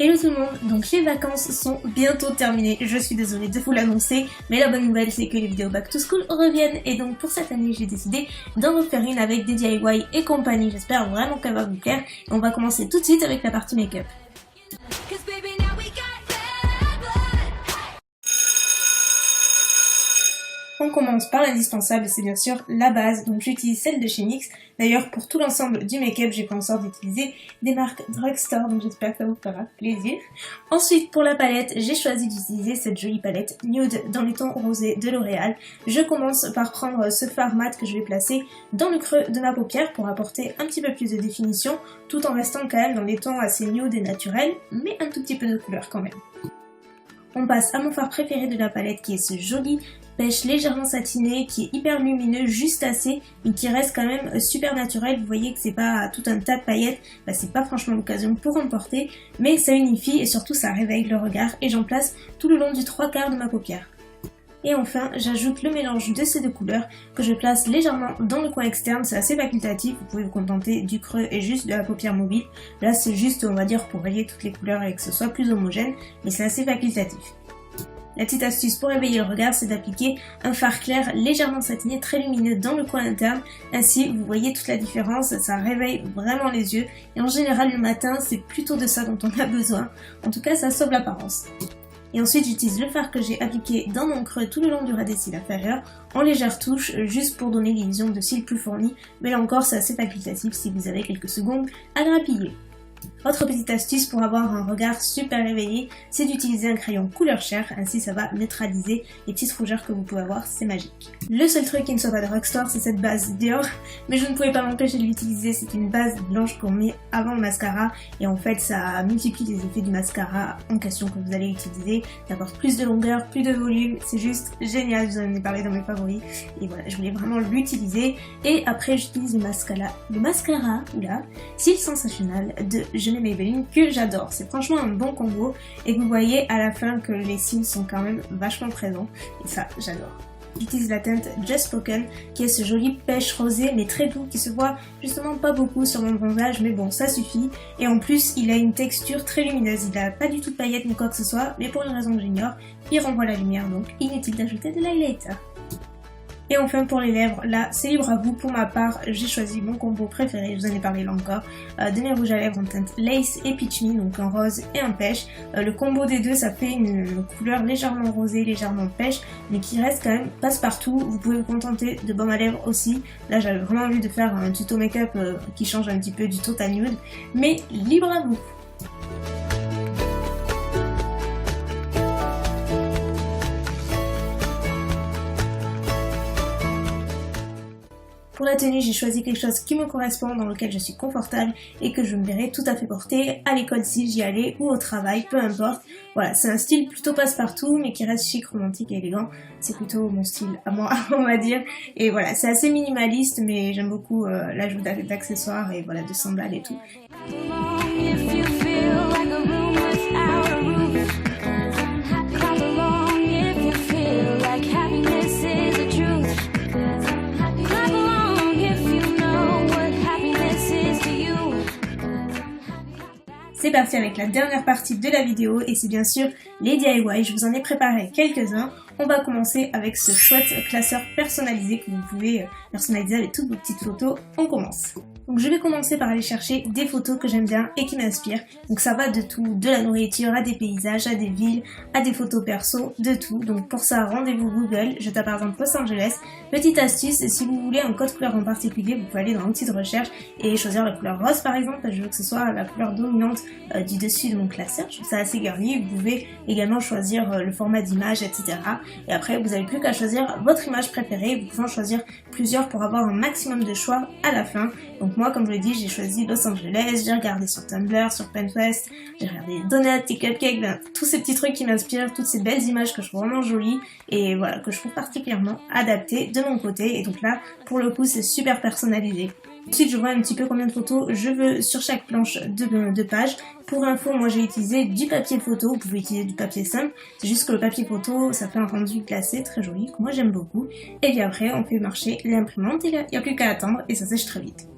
Hello tout le monde, donc les vacances sont bientôt terminées, je suis désolée de vous l'annoncer, mais la bonne nouvelle c'est que les vidéos Back to School reviennent et donc pour cette année j'ai décidé d'en refaire une avec des DIY et compagnie, j'espère vraiment qu'elle va vous plaire et on va commencer tout de suite avec la partie make-up. On commence par l'indispensable, c'est bien sûr la base, donc j'utilise celle de chez NYX. D'ailleurs pour tout l'ensemble du make-up, j'ai fait en sorte d'utiliser des marques drugstore, donc j'espère que ça vous fera plaisir. Ensuite pour la palette, j'ai choisi d'utiliser cette jolie palette nude dans les tons rosés de L'Oréal. Je commence par prendre ce fard mat que je vais placer dans le creux de ma paupière pour apporter un petit peu plus de définition, tout en restant quand même dans des tons assez nude et naturels, mais un tout petit peu de couleur quand même. On passe à mon fard préféré de la palette qui est ce joli pêche légèrement satiné qui est hyper lumineux, juste assez, mais qui reste quand même super naturel. Vous voyez que c'est pas tout un tas de paillettes, c'est pas franchement l'occasion pour en porter, mais ça unifie et surtout ça réveille le regard et j'en place tout le long du 3/4 de ma paupière. Et enfin, j'ajoute le mélange de ces deux couleurs que je place légèrement dans le coin externe, c'est assez facultatif, vous pouvez vous contenter du creux et juste de la paupière mobile. Là c'est juste, on va dire, pour relier toutes les couleurs et que ce soit plus homogène, mais c'est assez facultatif. La petite astuce pour éveiller le regard, c'est d'appliquer un fard clair légèrement satiné, très lumineux dans le coin interne. Ainsi, vous voyez toute la différence, ça réveille vraiment les yeux. Et en général, le matin, c'est plutôt de ça dont on a besoin. En tout cas, ça sauve l'apparence. Et ensuite, j'utilise le fard que j'ai appliqué dans mon creux tout le long du ras des cils inférieurs, en légère touche, juste pour donner l'illusion de cils plus fournis. Mais là encore, c'est assez facultatif si vous avez quelques secondes à grappiller. Autre petite astuce pour avoir un regard super éveillé, c'est d'utiliser un crayon couleur chair, ainsi ça va neutraliser les petites rougeurs que vous pouvez avoir, c'est magique. Le seul truc qui ne soit pas de drugstore, c'est cette base Dior, mais je ne pouvais pas m'empêcher de l'utiliser, c'est une base blanche qu'on met avant le mascara, et en fait ça multiplie les effets du mascara en question que vous allez utiliser, ça apporte plus de longueur, plus de volume, c'est juste génial, je vous en ai parlé dans mes favoris, et voilà, je voulais vraiment l'utiliser, et après j'utilise le mascara, Cils Sensationnel de Jenny Maybelline que j'adore, c'est franchement un bon combo et vous voyez à la fin que les cils sont quand même vachement présents et ça j'adore. J'utilise la teinte Just Spoken qui est ce joli pêche rosé mais très doux qui se voit justement pas beaucoup sur mon bronzage mais bon ça suffit et en plus il a une texture très lumineuse, il a pas du tout de paillettes ni quoi que ce soit mais pour une raison que j'ignore, il renvoie la lumière donc inutile d'ajouter de l'highlighter. Et enfin pour les lèvres, là c'est libre à vous, pour ma part j'ai choisi mon combo préféré, je vous en ai parlé là encore, de mes rouges à lèvres en teinte Lace et Peach Me, donc un rose et un pêche. Le combo des deux ça fait une couleur légèrement rosée, légèrement pêche, mais qui reste quand même passe-partout, vous pouvez vous contenter de baume à lèvres aussi. Là j'avais vraiment envie de faire un tuto make-up qui change un petit peu du total nude, mais libre à vous. Pour la tenue, j'ai choisi quelque chose qui me correspond, dans lequel je suis confortable et que je me verrai tout à fait porter à l'école si j'y allais ou au travail, peu importe. Voilà, c'est un style plutôt passe-partout mais qui reste chic, romantique et élégant. C'est plutôt mon style à moi, on va dire. Et voilà, c'est assez minimaliste mais j'aime beaucoup l'ajout d'accessoires et voilà, de sandales et tout. C'est parti avec la dernière partie de la vidéo et c'est bien sûr les DIY, je vous en ai préparé quelques-uns. On va commencer avec ce chouette classeur personnalisé que vous pouvez personnaliser avec toutes vos petites photos. On commence. Donc je vais commencer par aller chercher des photos que j'aime bien et qui m'inspirent. Donc ça va de tout, de la nourriture à des paysages, à des villes, à des photos perso, de tout. Donc pour ça, rendez-vous Google, je tape par exemple Los Angeles. Petite astuce, si vous voulez un code couleur en particulier, vous pouvez aller dans l'outil de recherche et choisir la couleur rose par exemple. Je veux que ce soit la couleur dominante du dessus de mon classeur, je trouve ça assez girly. Vous pouvez également choisir le format d'image, etc. Et après, vous n'avez plus qu'à choisir votre image préférée. Vous pouvez en choisir plusieurs pour avoir un maximum de choix à la fin. Donc moi, comme je l'ai dit, j'ai choisi Los Angeles, j'ai regardé sur Tumblr, sur Pinterest, j'ai regardé des donuts, des cupcakes, tous ces petits trucs qui m'inspirent, toutes ces belles images que je trouve vraiment jolies et voilà, que je trouve particulièrement adaptées de mon côté. Et donc là, pour le coup, c'est super personnalisé. Ensuite, je vois un petit peu combien de photos je veux sur chaque planche de page. Pour info, moi j'ai utilisé du papier photo, vous pouvez utiliser du papier simple, c'est juste que le papier photo, ça fait un rendu glacé très joli, que moi j'aime beaucoup. Et puis après, on fait marcher l'imprimante et il n'y a plus qu'à attendre et ça sèche très vite.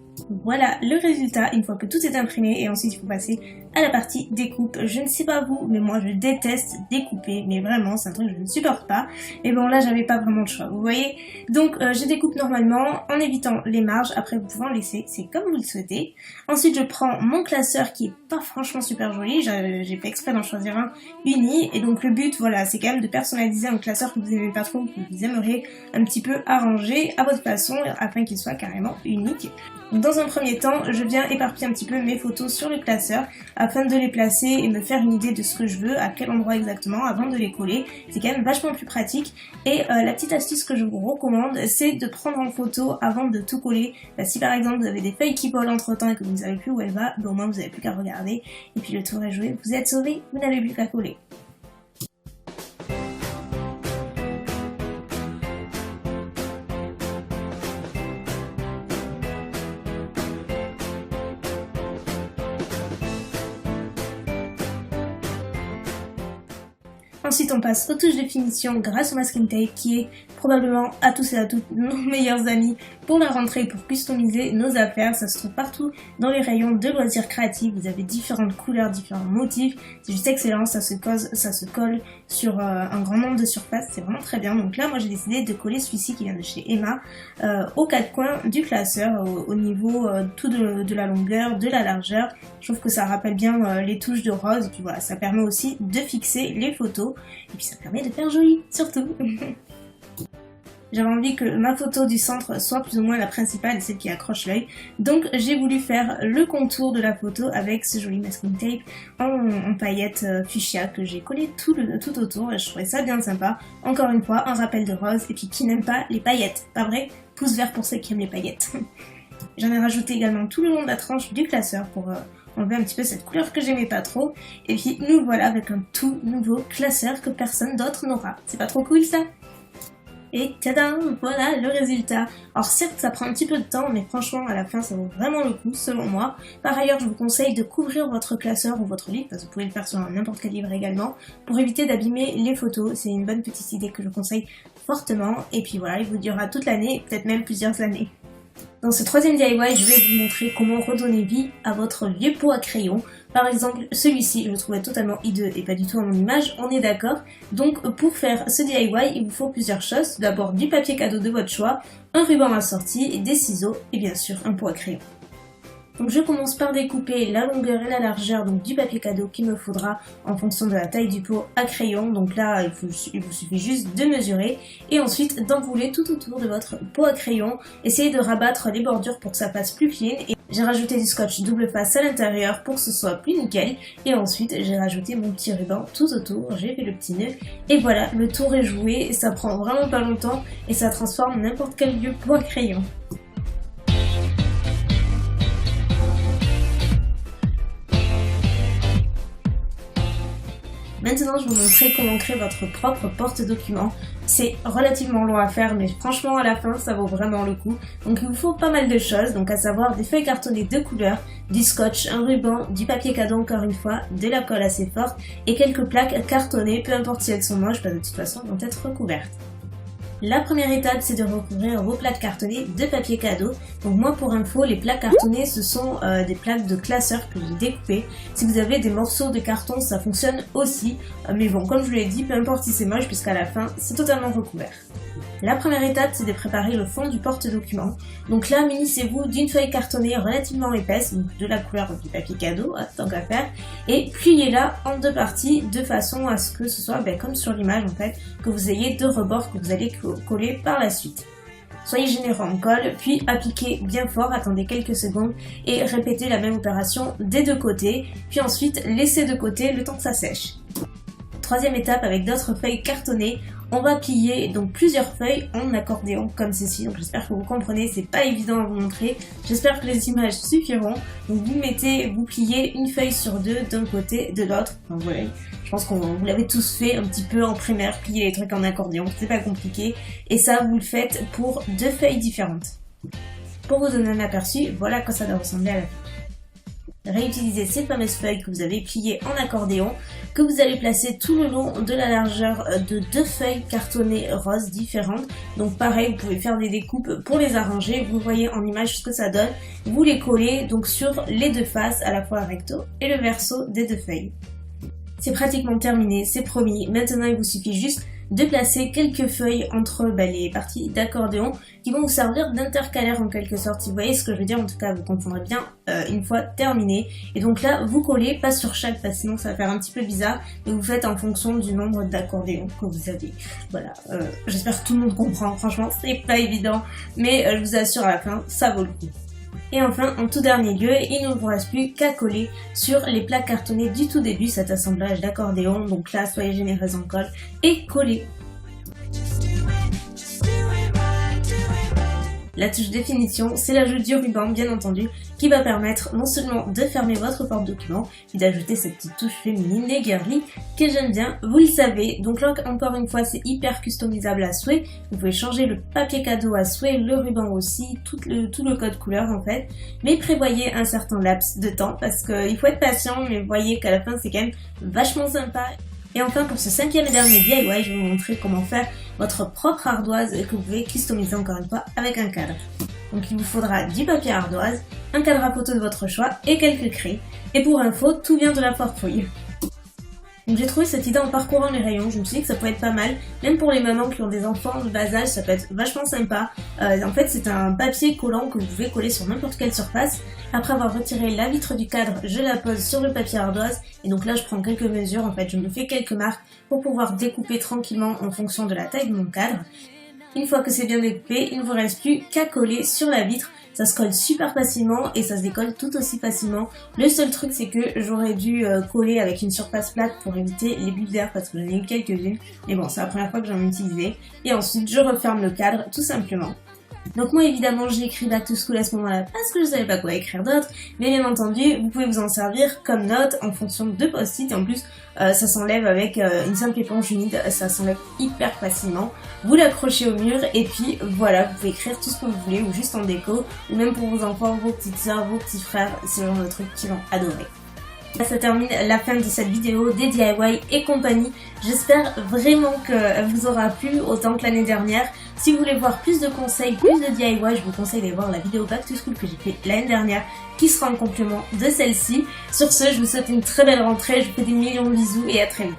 Voilà le résultat une fois que tout est imprimé et ensuite il faut passer à la partie découpe. Je ne sais pas vous, mais moi je déteste découper, mais vraiment c'est un truc que je ne supporte pas. Et bon là j'avais pas vraiment le choix, vous voyez. Donc je découpe normalement en évitant les marges, après vous pouvez en laisser, c'est comme vous le souhaitez. Ensuite je prends mon classeur qui est pas franchement super joli, j'ai fait exprès d'en choisir un uni. Et donc le but voilà c'est quand même de personnaliser un classeur que vous n'aimez pas trop, que vous aimeriez un petit peu arranger à votre façon afin qu'il soit carrément unique. Donc dans un premier temps, je viens éparpiller un petit peu mes photos sur le classeur afin de les placer et me faire une idée de ce que je veux, à quel endroit exactement avant de les coller. C'est quand même vachement plus pratique. Et la petite astuce que je vous recommande, c'est de prendre en photo avant de tout coller. Si par exemple vous avez des feuilles qui volent entre temps et que vous ne savez plus où elle va, au moins vous n'avez plus qu'à regarder. Et puis le tour est joué, vous êtes sauvé, vous n'avez plus qu'à coller. Ensuite on passe aux touches de finition grâce au masking tape qui est probablement à tous et à toutes nos meilleurs amis pour la rentrée, pour customiser nos affaires. Ça se trouve partout dans les rayons de loisirs créatifs, vous avez différentes couleurs, différents motifs, c'est juste excellent, ça se colle sur un grand nombre de surfaces, c'est vraiment très bien. Donc là moi j'ai décidé de coller celui-ci qui vient de chez Emma aux quatre coins du classeur, au niveau tout de la longueur, de la largeur. Je trouve que ça rappelle bien les touches de rose, et puis voilà, ça permet aussi de fixer les photos, et puis ça permet de faire joli, surtout. J'avais envie que ma photo du centre soit plus ou moins la principale et celle qui accroche l'œil. Donc j'ai voulu faire le contour de la photo avec ce joli masking tape en paillettes fuchsia que j'ai collé tout autour. Et je trouvais ça bien sympa. Encore une fois, un rappel de rose. Et puis qui n'aime pas les paillettes, pas vrai? Pouce vert pour ceux qui aiment les paillettes. J'en ai rajouté également tout le long de la tranche du classeur pour enlever un petit peu cette couleur que j'aimais pas trop. Et puis nous voilà avec un tout nouveau classeur que personne d'autre n'aura. C'est pas trop cool ça? Et tadam, voilà le résultat. Alors certes ça prend un petit peu de temps, mais franchement à la fin ça vaut vraiment le coup selon moi. Par ailleurs je vous conseille de couvrir votre classeur ou votre livre, parce que vous pouvez le faire sur n'importe quel livre également, pour éviter d'abîmer les photos. C'est une bonne petite idée que je conseille fortement. Et puis voilà, il vous durera toute l'année, peut-être même plusieurs années. Dans ce troisième DIY, je vais vous montrer comment redonner vie à votre vieux pot à crayon. Par exemple, celui-ci, je le trouvais totalement hideux et pas du tout à mon image, on est d'accord. Donc pour faire ce DIY, il vous faut plusieurs choses. D'abord du papier cadeau de votre choix, un ruban assorti, des ciseaux et bien sûr un pot à crayon. Donc je commence par découper la longueur et la largeur donc du papier cadeau qu'il me faudra en fonction de la taille du pot à crayon. Donc là il vous suffit juste de mesurer et ensuite d'enrouler tout autour de votre pot à crayon. Essayez de rabattre les bordures pour que ça fasse plus clean. Et j'ai rajouté du scotch double face à l'intérieur pour que ce soit plus nickel. Et ensuite j'ai rajouté mon petit ruban tout autour, j'ai fait le petit nœud. Et voilà, le tour est joué, ça prend vraiment pas longtemps et ça transforme n'importe quel vieux pot à crayon. Maintenant, je vais vous montrer comment créer votre propre porte-document. C'est relativement long à faire, mais franchement, à la fin, ça vaut vraiment le coup. Donc, il vous faut pas mal de choses, donc à savoir des feuilles cartonnées de couleurs, du scotch, un ruban, du papier cadeau encore une fois, de la colle assez forte et quelques plaques cartonnées, peu importe si elles sont moches, de toute façon, vont être recouvertes. La première étape, c'est de recouvrir vos plaques cartonnées de papier cadeau. Donc moi, pour info, les plaques cartonnées, ce sont des plaques de classeur que j'ai découpées. Si vous avez des morceaux de carton, ça fonctionne aussi. Mais bon, comme je vous l'ai dit, peu importe si c'est moche, puisqu'à la fin, c'est totalement recouvert. La première étape, c'est de préparer le fond du porte-document. Donc là, munissez-vous d'une feuille cartonnée relativement épaisse, donc de la couleur du papier cadeau, tant qu'à faire, et pliez-la en deux parties de façon à ce que ce soit comme sur l'image en fait, que vous ayez deux rebords que vous allez coller par la suite. Soyez généreux en colle, puis appliquez bien fort, attendez quelques secondes et répétez la même opération des deux côtés, puis ensuite laissez de côté le temps que ça sèche. Troisième étape, avec d'autres feuilles cartonnées, on va plier donc plusieurs feuilles en accordéon comme ceci. Donc j'espère que vous comprenez, c'est pas évident à vous montrer. J'espère que les images suffiront. Donc vous pliez une feuille sur deux d'un côté, de l'autre. Enfin voilà, je pense que vous l'avez tous fait un petit peu en primaire, plier les trucs en accordéon, c'est pas compliqué. Et ça, vous le faites pour deux feuilles différentes. Pour vous donner un aperçu, voilà à quoi ça doit ressembler à la fin. réutiliser ces fameuses feuilles que vous avez pliées en accordéon, que vous allez placer tout le long de la largeur de 2 feuilles cartonnées roses différentes. Donc pareil, vous pouvez faire des découpes pour les arranger, vous voyez en image ce que ça donne. Vous les collez donc sur les 2 faces, à la fois recto et le verso des 2 feuilles. C'est pratiquement terminé, c'est promis. Maintenant il vous suffit juste de placer quelques feuilles entre les parties d'accordéon qui vont vous servir d'intercalaire en quelque sorte. Si vous voyez ce que je veux dire, en tout cas vous comprendrez bien une fois terminé. Et donc là vous collez pas sur chaque face, sinon ça va faire un petit peu bizarre, mais vous faites en fonction du nombre d'accordéons que vous avez. Voilà, j'espère que tout le monde comprend, franchement c'est pas évident, mais je vous assure à la fin ça vaut le coup. Et enfin, en tout dernier lieu, il ne vous reste plus qu'à coller sur les plaques cartonnées du tout début cet assemblage d'accordéon. Donc là, soyez généreuse en colle et collez. La touche définition, c'est l'ajout du ruban, bien entendu, qui va permettre non seulement de fermer votre porte-document, puis d'ajouter cette petite touche féminine et girly que j'aime bien, vous le savez. Donc là, encore une fois, c'est hyper customisable à souhait. Vous pouvez changer le papier cadeau à souhait, le ruban aussi, tout le code couleur en fait. Mais prévoyez un certain laps de temps parce qu'il faut être patient, mais vous voyez qu'à la fin, c'est quand même vachement sympa. Et enfin, pour ce 5e et dernier DIY, je vais vous montrer comment faire votre propre ardoise que vous pouvez customiser encore une fois avec un cadre. Donc il vous faudra du papier ardoise, un cadre à photo de votre choix et quelques craies. Et pour info, tout vient de la Forfouille. Donc j'ai trouvé cette idée en parcourant les rayons, je me suis dit que ça pouvait être pas mal, même pour les mamans qui ont des enfants de bas âge, ça peut être vachement sympa. En fait c'est un papier collant que vous pouvez coller sur n'importe quelle surface. Après avoir retiré la vitre du cadre, je la pose sur le papier ardoise et donc là je prends quelques mesures, en fait je me fais quelques marques pour pouvoir découper tranquillement en fonction de la taille de mon cadre. Une fois que c'est bien découpé, il ne vous reste plus qu'à coller sur la vitre. Ça se colle super facilement et ça se décolle tout aussi facilement. Le seul truc c'est que j'aurais dû coller avec une surface plate pour éviter les bulles d'air parce que j'en ai eu quelques-unes. Mais bon, c'est la première fois que j'en ai utilisé. Et ensuite je referme le cadre tout simplement. Donc moi évidemment j'ai écrit Back to School à ce moment-là parce que je savais pas quoi écrire d'autre, mais bien entendu vous pouvez vous en servir comme note en fonction de post-it et en plus ça s'enlève avec une simple éponge humide, ça s'enlève hyper facilement. Vous l'accrochez au mur et puis voilà, vous pouvez écrire tout ce que vous voulez ou juste en déco ou même pour vos enfants, vos petites soeurs, vos petits frères, c'est le genre de trucs qu'ils vont adorer. Là, ça termine la fin de cette vidéo des DIY et compagnie. J'espère vraiment que vous aura plu autant que l'année dernière. Si vous voulez voir plus de conseils, plus de DIY, je vous conseille d'aller voir la vidéo Back to School que j'ai fait l'année dernière qui sera en complément de celle-ci. Sur ce, je vous souhaite une très belle rentrée, je vous fais des millions de bisous et à très vite.